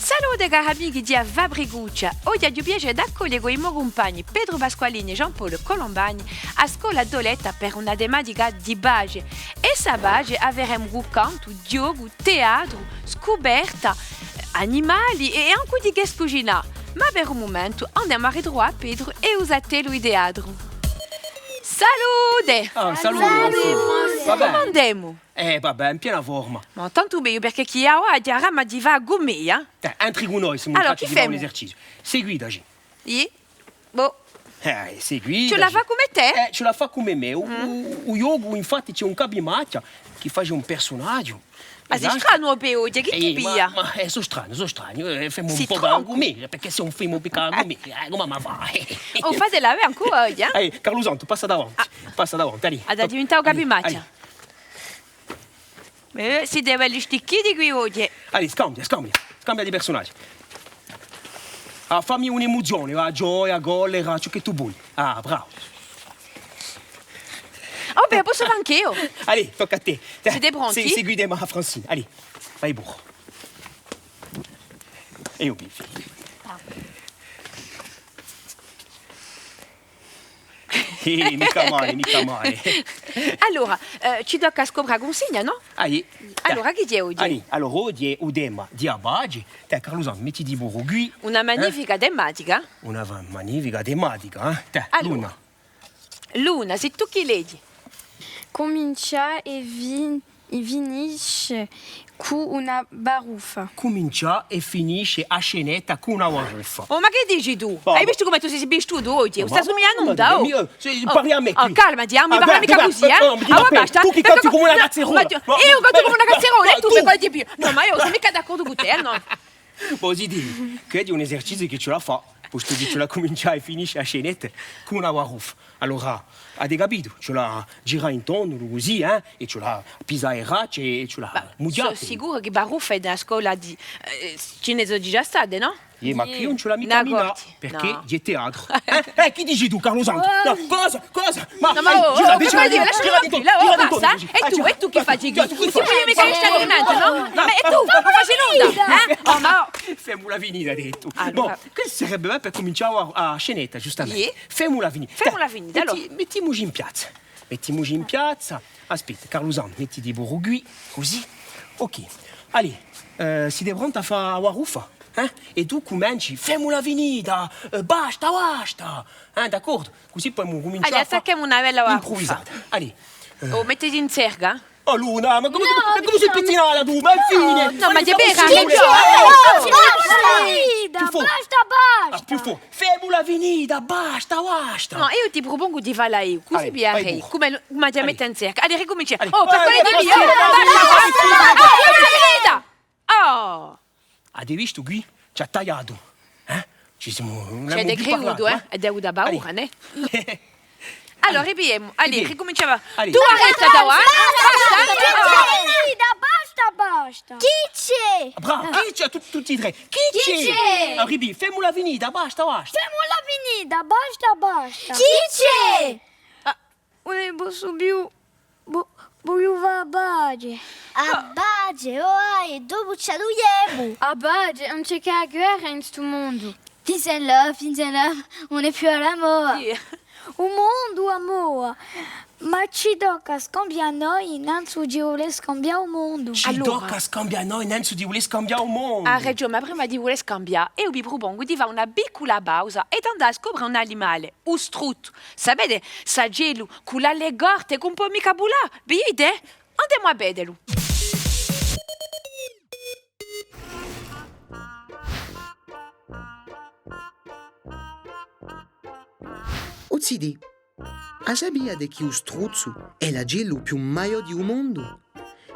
Salute cari amici di Avabriguccia, oggi ho il piacere di accogliere con i miei compagni Pedro Pasqualini e Jean-Paul Colombani a scuola Doletta per una tematica di base. E sa base avremo canto, gioco, teatro, scoperta, animali e anche di che cucina. Ma per un momento andiamo a ritrovare Pedro e usate lui teatro. Salute! Salute! Come andiamo? Vabbè, in piena forma. Ma tanto meglio perché chi ha oggi a rama di va a gommia. Intrigo noi, se mi Allora, faccio chi di fare un femo? esercizio. Seguitaci. Boh, Seguitaci. ce la fa come te? Ce la fa come me. O yoga, infatti, c'è un capimacchia che fa un personaggio. Ma sei strano per oggi, che ti piglia? Ma sono strano. Famo Si un po' tronco. come, perché se un film piccolo come, come ma va? Oh, fate la ancora oggi, eh? Carlo Santo, passa davanti. Passa davanti, lì. Ha da diventare un capimaccia. Si deve agli sticchini qui oggi. Allora, scambia di personaggio. Fammi un'emozione, la gioia, collera, ciò che tu vuoi. Bravo. Oh, beh, posso fare anch'io. Allora, tocca a te. Siete pronti? Seguitemi a Francine. Allora, vai burro. E io biffi. Mica male. Allora, ci tocca scoprire la consegna, no? Allora, che c'è oggi? Allora, oggi è un tema di abage. Carlo Santo, metti di burro qui. Una magnifica tematica. Una magnifica tematica, Allora. Luna, se tu chi leggi? Comincia e finisce con una baruffa. Comincia e finisce a scenetta con una waruffa. Oh, ma che dici tu? Va. Hai visto come tu sei vestito oggi? Stai somigliando Parli a me qui. Oh, calmati, mi parla mica così, eh? No, mi dica basta. tu che canti come una cazzerola. Io canto come una cazzerola e tu mi fai più. No, ma io sono mica d'accordo con te, no? Positivo. Che è un esercizio che ce la fa. Posto che ce la comincia e finisce a scenetta con una waruffa. Allora, avete capito? Ce la gira intorno così, e ce la pisa ai racci e ce la mudiate. Sono sicuro che Baruffa è da scuola di cinese di già state, no? Ma qui non ce l'ha mica mina, perché No. è teatro. Chi dici tu, Carlo Santo? No, cosa? Ma No, ma basta. E tu che fai? Non si può mica restare no? Ma e tu, come fai nulla? Oh, ma... Femmola venire, ha detto. Allora. Questo sarebbe per cominciare a scenetta, giustamente. Sì. Femmola venire. Femmola venire, allora. Mettiamoci in piazza. Aspetta, Carlo Santo, metti di burro qui, così. Ok. Allora, siete pronti a fare la waruffa? E tu cominci, femmola venita, basta. D'accordo? Così poi cominciare Allora, attacchiamo una bella waruffa. improvvisata. Allora. Oh, mettiti in cerca. Oh Luna, ma come sei pettinata tu? Ma è fine! No, ma ti becca. Basta! Più fuori. Femmola venita, basta. No, io ti propongo di farla io, così Allora, piace. vai, burro. Come ti metti in cerca. Allora, ricominci. Allora. Oh, per quelli di lì. Oh! Avete visto qui? Ci ha tagliato. Ci siamo... C'è del creduto, ed è una paura, ne? Allora, ripiemo. Allora, ricominciava. Tu arresta da qua. Basta! Chi c'è? Bravo, chi c'è? Tutti e tre. Chi c'è? Arrivi, femmola venita, basta. Femmola venita, basta! Chi c'è? Non posso più... Voglio fare Abage. Abage, oi, dopo ci aduiamo. Abage, non c'è che la guerra in sto mondo. Finzella, on est più all'amore. Un mondo, amore. Ma ci tocca scambiare noi innanzi di voler scambiare il mondo. Ci tocca scambiare noi, innanzi di voler scambiare il mondo. Ha ragione, ma prima di voler scambiare, io vi propongo di fare una piccola pausa e di andare a scoprire un animale, un strutto. Sapete, sa gelo, con la legorte, con un po' mica bulà. Vedete? Andiamo a vederlo. Ozzidi, a sabia che lo struzzo è l'agello più maio di un mondo?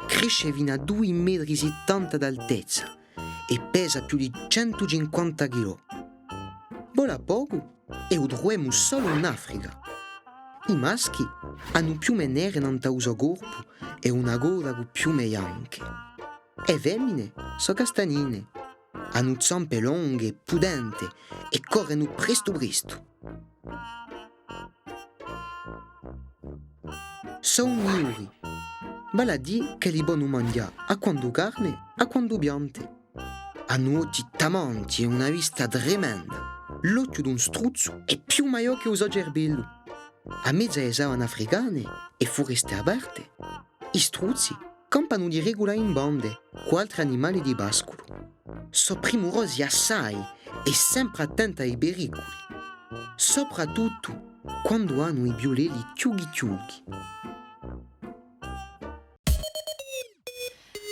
Cresce fino a 2,70 m d'altezza e pesa più di 150 kg. Vola poco e lo troviamo solo in Africa. I maschi hanno piume nere nell'uso corpo e una coda con piume bianche. E femmine sono castagnine, hanno zampe lunghe e pudente e corrono presto presto. Sono migliori, vale a dire che li buono mangiare a quando carne, a quando piante. Hanno occhi tamanti e una vista tremenda. L'occhio d'un struzzo è più maior che uso cervello. A mezza le savane africane e foreste aperte, i struzzi campano di regola in bande con altri animali di pascolo. Sono premurosi assai e sempre attenti ai pericoli, soprattutto quando hanno i biolelli chiughi.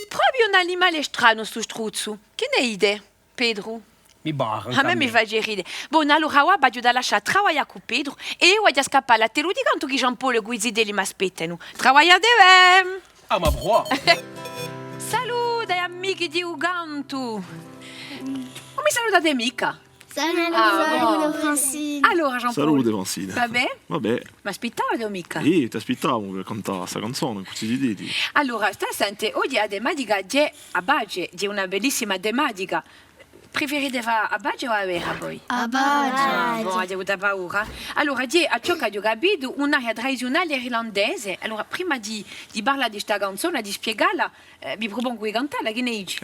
Proprio un animale strano sto struzzo. Che ne idee, Pedro? Mi barra. A me mi fa ridere. Bon, allora ora vado da lasciare lavorare con Pedro e io vado a scappare. Te lo dico tanto che Jean-Paul e Guizideli mi aspettano. Lavorate! Ah, ma buono. Saluto ai amici di Ugantu. Non mi salutate mica. Saluto Francine. Allora, Jean-Paul. Salute Francine. Vabbè? Vabbè. Mi aspettavate o mica? Sì, ti aspettavo per cantare questa canzone, così di diti. Allora, sta sente, oggi a Demadiga c'è a Baggio, c'è una bellissima Demadiga. Preferite fare a Baggio o a Vera poi? A Baggio. Ho avuto paura. Allora, c'è a ciò che ho capito un'area tradizionale irlandese. Allora, prima di parlare di questa canzone, di spiegarla, vi propongo di cantarla, che ne dici?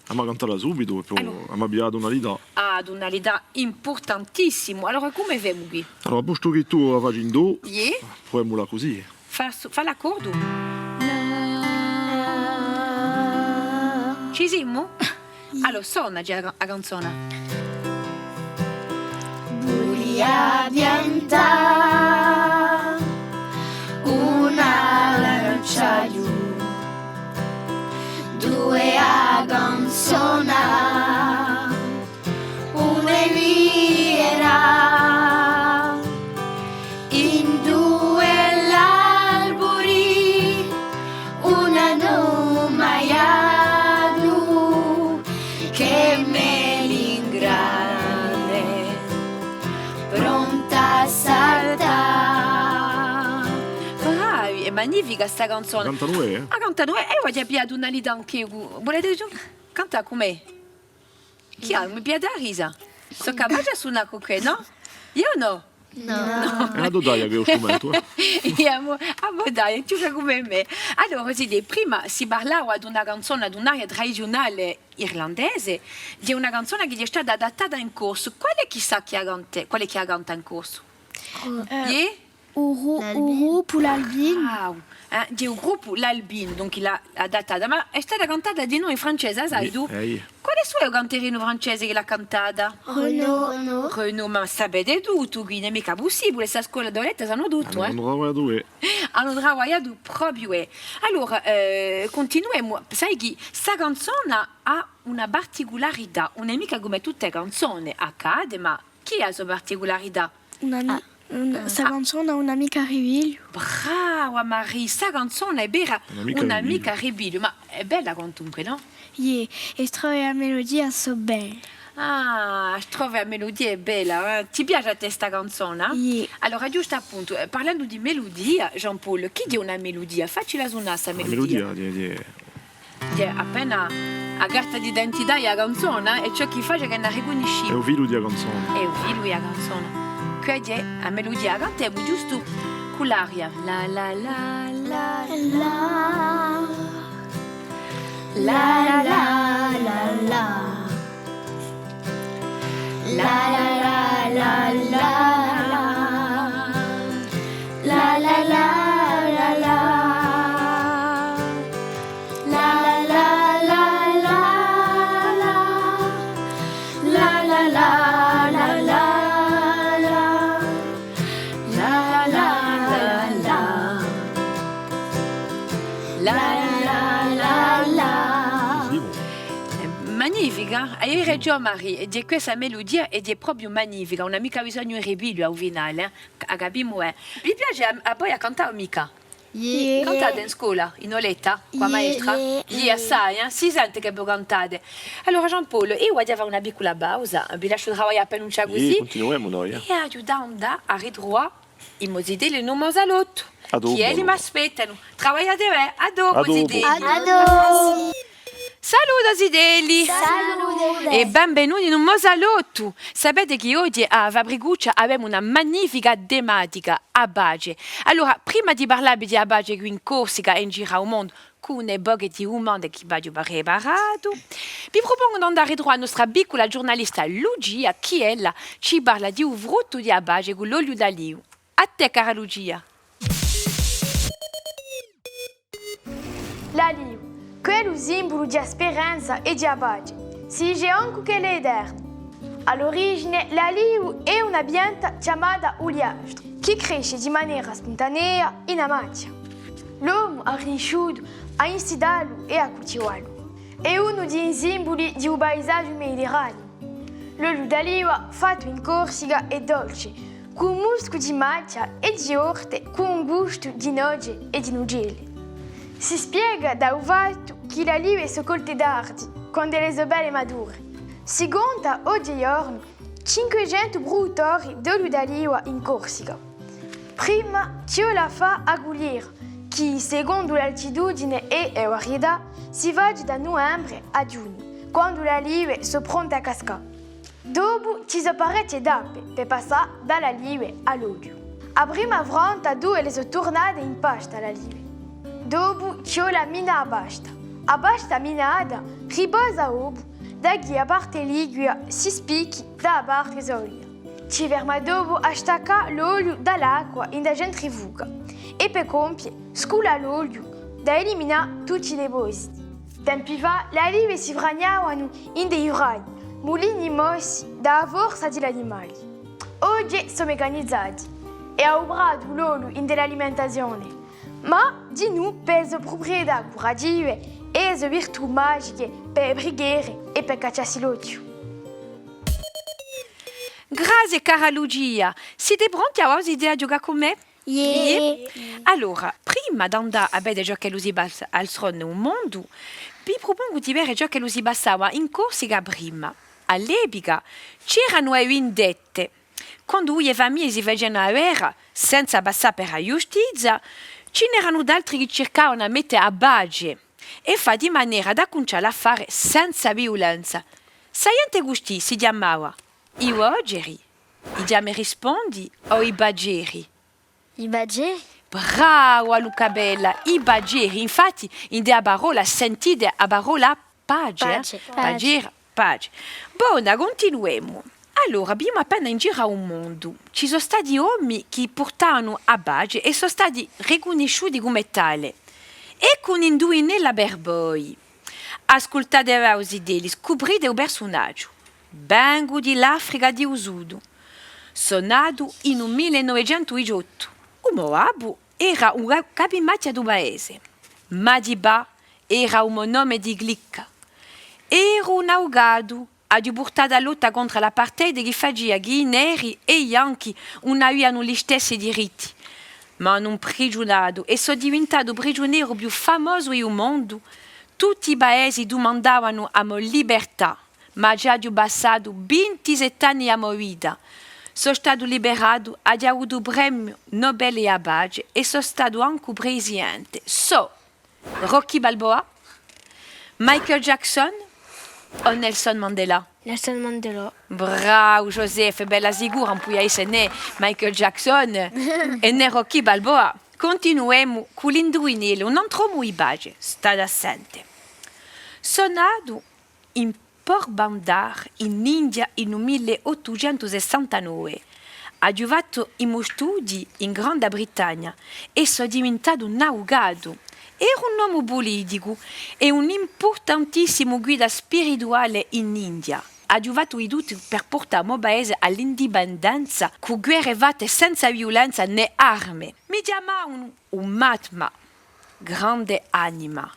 Abbiamo cantarla subito, e poi Allora. abbiamo avviato una lida. Ad una realtà importantissima. Allora, come vediamo qui? Allora, posto che tu la faccio in do, Yeah? proviamola così. Fa l'accordo. Ci siamo? Allora, suona già la canzone. Volia piantare una lancia giù, due a canzona, una viera, in due l'albori, una nomaiadu, che me l'ingrande, pronta a saltare. Bravi, è magnifica sta canzone. Canta noi, eh? Ah, canta noi. E oggi abbiamo una lida anche io. Volete cantare con me? Chi ha? Mi piace la risa. So capace a suonare con te, no? Io no. È una dodaia che è lo strumento, eh? Io dai, tu fai come me. Allora, così, prima si parlava di una canzone, di un'area tradizionale irlandese, di una canzone che è stata adattata in corso. Quale chissà chi ha cantata in corso? Yeah? Uru pour l'Albine. Wow. Di un gruppo, l'Albin, donc l'ha adattata, ma è stata cantata di noi in francese, sai tu? Quale suo canterino francese che l'ha cantata? Renaud, ma sapete tutto, quindi è mica possibile, questa scuola d'oletta sanno tutto, Non lavora due. Hanno lavorato proprio. Allora, continuiamo. Sai che questa canzone ha una particolarità, non è mica come tutte le canzoni accade, ma chi ha la sua particolarità? Sa canzone ha un'amica Riviglio. Brava Marie, questa canzone è vera, un'amica Ribiglio, ma è bella quantunque, no? Yeah, e trovo la melodia so bella. Ah, trovo la melodia è bella, eh? Ti piace a te questa canzone? Yeah. Allora, giusto appunto, parlando di melodia, Jean-Paul, chi è una melodia? Faccela suonare questa melodia. Appena a carta d'identità è la canzone, e ciò che fa è che non riconosci. È un figlio di canzone. È un figlio di canzone. Quindi la melodia cantiamo giusto con l'aria. La la la la La La la la la la. La la la la la. La la la la la. La la la la la. La la la la la. Magnifica, hai ragione Marie, di questa melodia è proprio magnifica, non ha mica bisogno di ripiglio al finale, capiamo. Mi piace a poi a cantare mica. Yeah. Cantate in scuola, in oletta, con la maestra? Assai, si sente che voi cantate. Allora Jean-Paul, io voglio fare una piccola pausa, vi lascio lavorare appena un così. Continuiamo noi, E aiutando a ritrovare I mosideli non mosalotto. A dopo, Chi li allora. mi aspettano? Travagliate bene. A dopo, A dopo. zideli. Ado! Saluto, zideli. Salute! E benvenuti in un mosalotto. Sapete che oggi a Fabriguccia abbiamo una magnifica tematica, Abage. Allora, prima di parlare di Abage qui in Corsica e in giro al mondo, con le boghe di un mondo che vi ho preparato, vi propongo di andare dentro a nostra piccola giornalista Lucia, che ella ci parla di un frutto di Abage con l'olio d'olivo. A te, cara Lucia. L'aliu, che è lo simbolo di speranza e di abage, si dice anche che è eterno. All'origine, l'aliu è una pianta chiamata oliastro, che cresce di maniera spontanea in Amatia. L'uomo ha riuscito a insidarlo e a coltivarlo. È uno dei simboli di un paesaggio mediterraneo. L'olio d'oliva fatto in Corsica è dolce, con musco di macchia e di orte con un gusto di noce e di nuggelli. Si spiega da un fatto che l'oliva è soccolte d'ardi quando le sobelle madure. Si conta oggigiorno 500 produttori d'olio d'oliva in Corsica. Prima ci la fa aggulire, che secondo l'altitudine e la varietà si va da novembre a giugno, quando l'oliva è pronta a cascare. Dopo ci sono parecchie tappe per passare dall'oliva all'olio. A prima fronte due le sono tornate in pasta l'oliva. Dopo c'è la mina a pasta. A pasta minata riposa l'uovo, da chi a parte liquida si spicchi da parte solida. Ci ferma dopo a staccare l'olio dall'acqua in da centrifuga e per compiere scola l'olio da eliminare tutti i depositi. Tempi fa le olive si fragnavano in dei urai, mulini mossi da forza degli animali. Oggi sono meccanizzati e ha ubrato l'olio in dell'alimentazione. Ma di noi per le proprietà curative e le virtù magiche per brighiere e per cacciarsi l'occhio. Grazie, cara Lucia. Siete pronti a osare a giocare con me? Yeah. Allora, prima di andare a vedere ciò che si passa al nel mondo, vi propongo di vedere ciò che si passava in Corsica prima. All'epoca c'erano le vendette. Quando le famiglie si facevano la guerra, senza passare per la giustizia, ce n'erano d'altri che cercavano di mettere a bage e fa di maniera da cominciare a fare senza violenza. Saiente gusti si chiamava i wogeri, i già rispondi o i bageri? I badge? Brava Luca Bella, i bageri, infatti in dea parola sentite a parola page, Page. Bagera, page. Buona, continuiamo. Allora, abbiamo appena in giro un mondo. Ci sono stati uomini che portavano a bage e sono stati riconosciuti come tale. E con indovinella per voi. Ascoltate la deli, scoprite il personaggio. Vengo dell'Africa di Usudo. Sono nato in 1918. Un Moabu era un capimacchia del paese. Madiba era un nome di glicca. Ero un ahogado. Ha portato a lotta contro l'apartheid che faceva che i neri e i bianchi non avevano gli stessi diritti. Ma non prigionato e sono diventato prigioniero più famoso del mondo. Tutti i paesi domandavano a mia libertà, ma già ho passato 27 anni a mia vita. Sono stato liberato, ho avuto il premio Nobel a Bage e sono stato anche presidente. Rocky Balboa, Michael Jackson o Nelson Mandela? Nelson Mandela. Bravo Joseph, bella sicura, non puoi essere Michael Jackson e né Rocky Balboa. Continuiamo con l'indovinello, non trovo i bage, state assente. Sono nato in Port Bandar, in India, in 1869. Ho fatto i miei studi in Gran Bretagna e sono diventato un avvocato. Ero un uomo politico e un importantissimo guida spirituale in India. Ho fatto i tutti per portare il mio paese all'indipendenza con guerre fatte senza violenza né armi. Mi chiamavano un Mahatma, grande anima,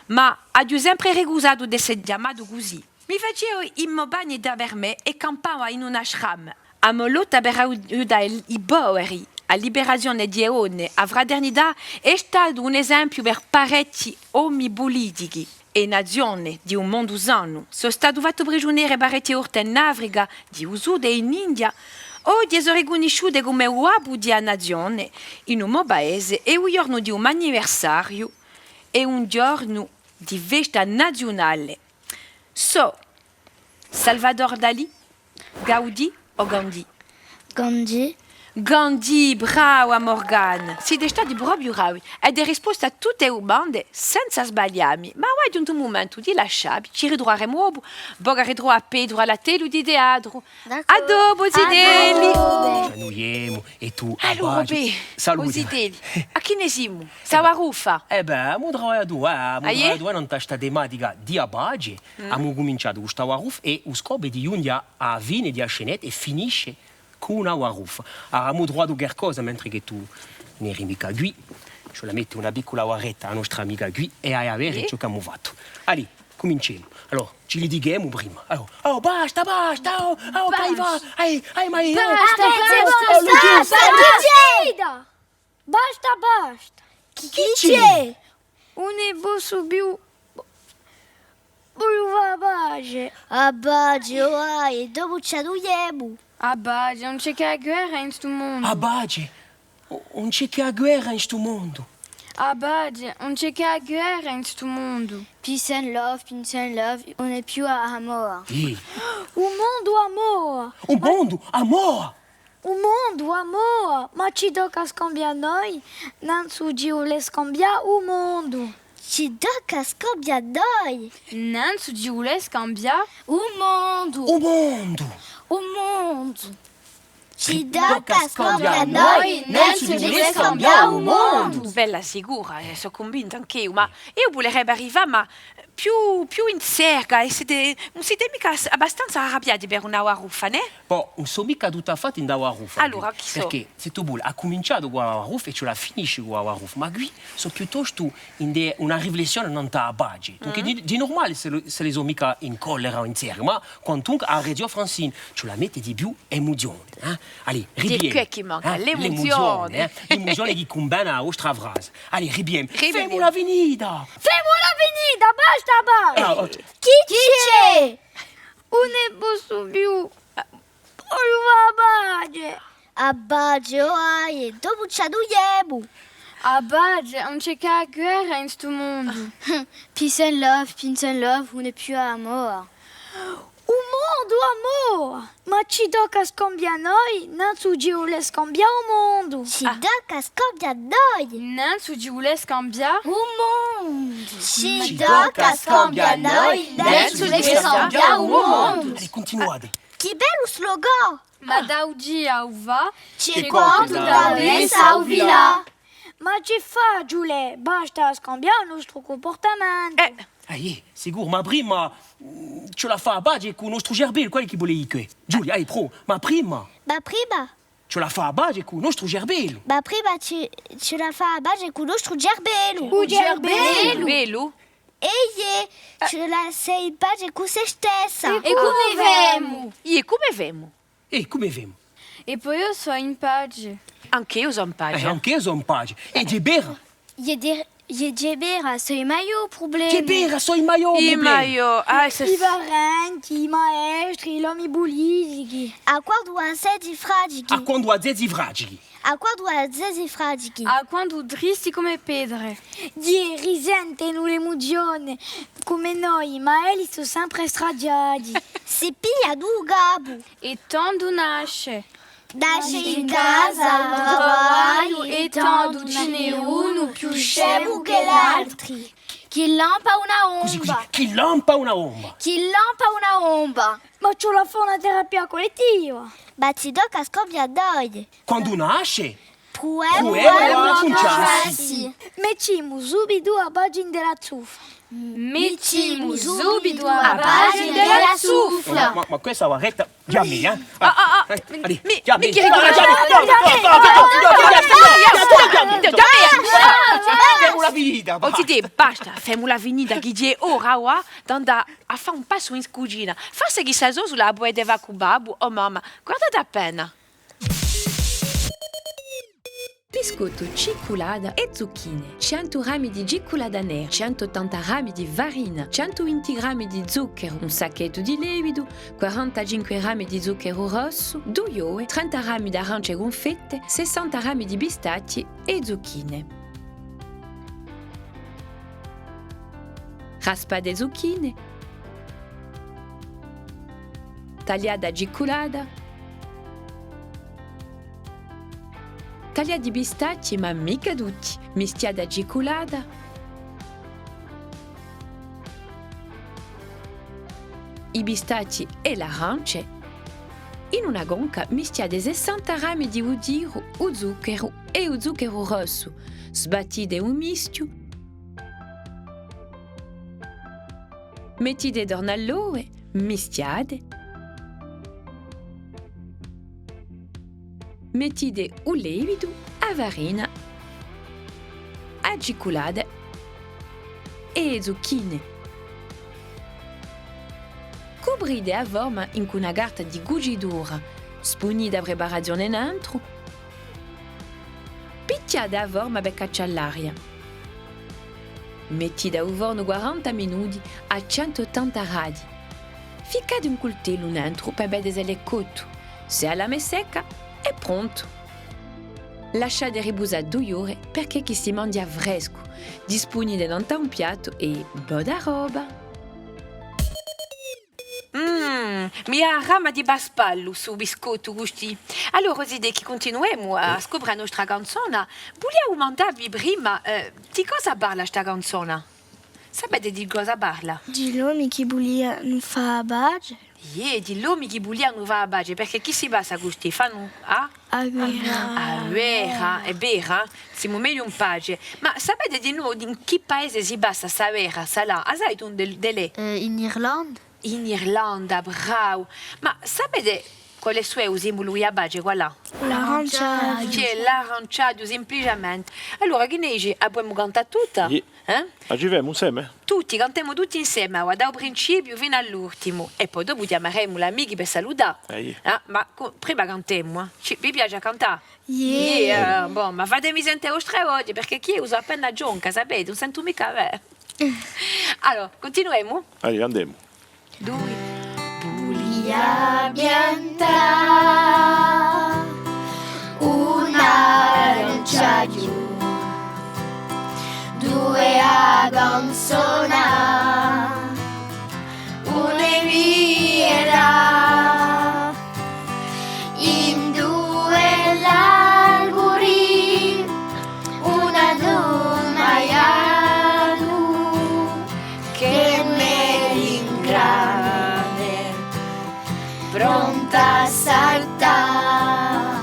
ma ho sempre recusato di essere chiamato così. Mi facevo i miei bagni da per me e campavo in un ashram. A mia lotta per aiutare i poveri, la liberazione di donne, la fraternità è stato un esempio per parecchi uomini politici e nazioni di un mondo sano. Sono stato fatto prigioniero parecchie volte in Africa, di Sud e in India. Oggi è riconosciuto come uomo di nazione in un paese e un giorno di un anniversario e un giorno di festa nazionale. Salvador Dalì, Gaudì o Gandhi? Gandhi. Gandhi, brava Morgan. Siete stati proprio bravi. E di risposta a tutte le domande senza sbagliarmi. Ma guarda un momento di lasciarmi. Ci ritroveremo poi ritrovo a Pedro alla tele di teatro. A dopo, Zideli. Ci e tu Allora, abbaci. Salute. Zideli. A chi ne siamo? Sawarufa. Abbiamo Aie? due non testa tematica di abbaci. Abbiamo cominciato con sta waruf e lo scopo di giungere a fine di scenetta e finisce con una waruf. Abbiamo trovato qualcosa mentre che tu ne eri mica qui. Ci la metti una piccola warretta a nostra amica qui e a avere ciò che abbiamo fatto. Allora, cominciamo. Allora, ci litighiamo prima. Allora, basta, che va? Ma Basta. chi c'è? Un'ebo subiu. Buluva bage. Abbaggio, e dopo ci aduyemo. Abbaggio, non c'è che la guerra in sto mondo. Abbaci, non c'è che la guerra in sto mondo. Abbaggio, non c'è che la guerra in sto mondo. Peace and love, on n'est plus à amor. Un mondo amor. Un mondo, amore. Un mondo amor. Ma ci tocca scambiare noi. Non su le scambia un mondo. Ci tocca scambia noi. Non su giule scambia. Un mondo. Un mondo. Un mondo. Ci tocca scambia noi. Non ci vuole scambia un mondo. Bella sicura, sono convinta anche io, ma io volerebbe arrivare ma più in cerca e non siete mica abbastanza arrabbiati per una waruffa, né? Poi, non sono mica tutta fatta in da waruf. Allora, chi so? Perché se tu vuoi, ha cominciato con la waruf e ce la finisci con la waruf. Ma qui, sono piuttosto in una riflessione non ta base. Quindi di normale se le sono mica in collera o in cerca, ma quando a Radio Francine ce la metti di più emozione. Allora, ribiemo. Che chi manca? L'emozione. L'emozione che combina a vostra frase. Allora, ribiemo. Ribiemo. Femo la venida. Femo l'avenida, basta. Chi c'è? Un'ebo subiu. Buluva bage. Abbaggio, e dopo ci aduyemo. Abbaggio, non c'è che la guerra in sto mondo. Peace and love, on n'est plus à amor. Un mondo amor. Ma ci tocca scambiare noi. Non su le scambia un mondo. Ci tocca scambia noi. Non su giule scambia. Un mondo. Ci tocca tocca scambia noi. Non ci vuole scambia un mondo. Allora, continuate. Che bello slogan. Ma da oggi a uva. C'è quanto da messa au villa. Ma ci fa, Giule? Basta scambiare il nostro comportamento. Sicuro, ma prima ce la fa a base con il nostro gerbello, quello che volevi che. Giulia, ma prima Ma prima ce la fa a base con il nostro gerbello. ce la fa a base con il nostro gerbello. Un gerbello. Bello? Ehi, ce la sei in pace con se stessa. E come vemo? E come vemo? Come vemo? E poi io sono in pace. Anche io sono in pace. Anche io sono in pace. E di bera? Je debera, sei maio problemi. Di bera, so in maior. Ma io... I parenti, i maestri, gli uomini politici. A quando a sedi fradichi. A quando a zezi fragili. A quando a zezi fradichi. A quando tristi come pedre. Die risentono l'emozione come noi, ma elli sono sempre stradiati. Si piglia du gabo. E tanto nasce. Nasce in casa un travaglio e tanto ce n'è uno più scemo che l'altri. Chi lampa una Così, omba. chi lampa una omba. Chi lampa una omba. Ma ce la fa una terapia collettiva. Ma ti tocca scambia noi. Quando nasce, Puemo conciarsi. Mettiamo subito a pagina della zuffa. Mettiamo subito a base della zuffa. Ma questa varetta, Giammi, Mi chiedi Femo la vita. Oggi basta, femo la venida che è ora a fare un passo in cucina. Forse chi sa sulla boedeva con babbo o mamma. Guardate appena. Biscotto, ciculada e zucchine, 100 grammi di ciculada nera, 180 grammi di farina, 120 grammi di zucchero, un sacchetto di lievito, 45 grammi di zucchero rosso, 2 uova, 30 grammi di arance gonfette, 60 grammi di pistacchi e zucchine. Raspa de zucchine, tagliata ciculada, taglia di pistacchi ma mica tutti, mischiata ciculada, i pistacchi e l'arance, in una gonca mischiate 60 grammi di udiro o zucchero e o zucchero rosso, sbattite un mischio, mettite d'ornallore, mischiate, mettite o lievito, a farina, a ciculada e zucchine. Coprite a forma in una carta di cucitura, spunite la preparazione dentro, picchiate a forma per cacciare l'aria. Mettete al forno 40 minuti a 180 gradi. Ficcate un coltello dentro per vedere se è cotto. Se la è secca, è pronto. Lasciate riposare 2 ore perché chi si mangia fresco. Disponete in un piatto e buona roba! Mia rama di baspallo su biscotto gusti. Allora, così che continuiamo a scoprire la nostra canzone, volevo mandarvi prima di cosa parla questa canzone? Sapete di cosa parla? Di l'uomo che volia non fa bage? Di l'uomo che volia non va a bage, perché chi si passa gusti? Fanno A guerra. È vera? Siamo meglio un pace. Ma sapete di noi in che paese si passa sta vera, salà? A sai tu delle? In Irlanda? In Irlanda, bravo. Ma sapete quale sue simbolo a bage qua là? L'aranciaggio. C'è l'aranciaggio, semplicemente. Allora, che ne dici? Abbiamo cantato tutta? Agivemo insieme? Tutti, cantiamo tutti insieme, dal principio fino all'ultimo. E poi dopo chiameremo gli amici per salutare. Ma prima cantiamo. Vi piace cantare? Boh, ma fatemi sentire lo oggi, perché chi usa appena gionca, sapete? Non sento mica me. Allora, continuiamo? Andiamo. Volia piantare un aranciaggio, 2 agonzona, una viera, in 2 l'alburi, una domaiano che me ringrane, pronta a saltare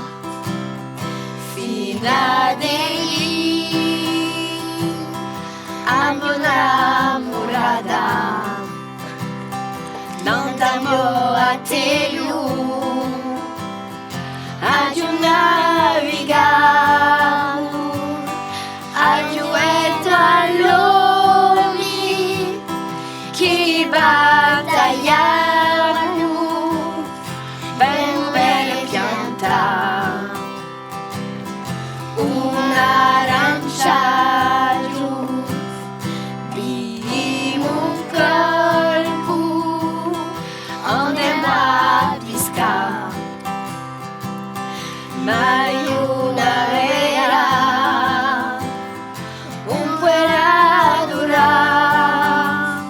fino a lì, amo innamorata, non t'amo a te lu, agiu navigato, agiu eto all'uomi che battagliano per piantare un aranciaggio, primo un colpo andiamo a pescare, ma una vera un può durare,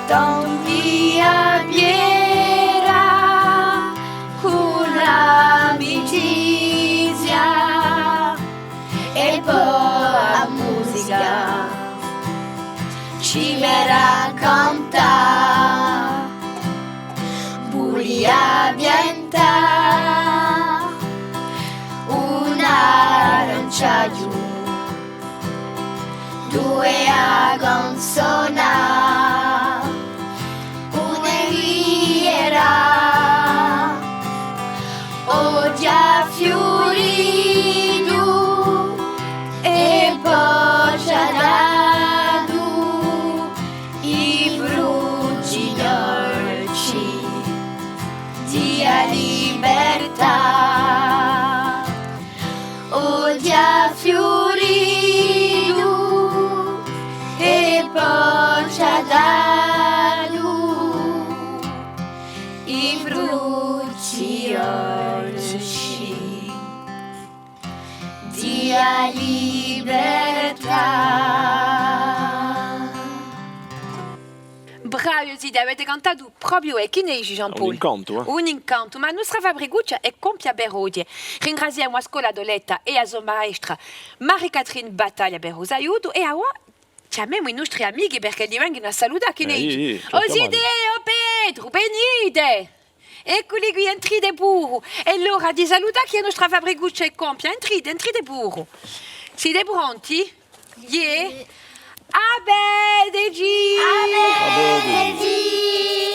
tanto via biera con l'amicizia e poi la musica ci verrà cantare, volia piantare un aranciaggio, 2 agonzona, una viera, oggi ha fiorito e poi ci ha dato i frutti dolci di libertà. Oggi libertà. Bravi, Zidi, avete cantato proprio e chi ne dice Jean-Paul? Un incanto, eh? Un incanto, ma la nostra Fabriguccia è compia per oggi. Ringraziamo a scuola Doletta e a sua maestra Marie-Catherine Battaglia per il aiuto e a ora chiamiamo i nostri amici perché li vengono a salutare. Chi ne dice? Oh Zidi, oh Pedro, venite! Eccoli qui, entrite pure. E l'ora di salutare che la nostra Fabriguccia è compia. Entrite pure. Siete pronti? Yeah. Abede, G! Abede, G!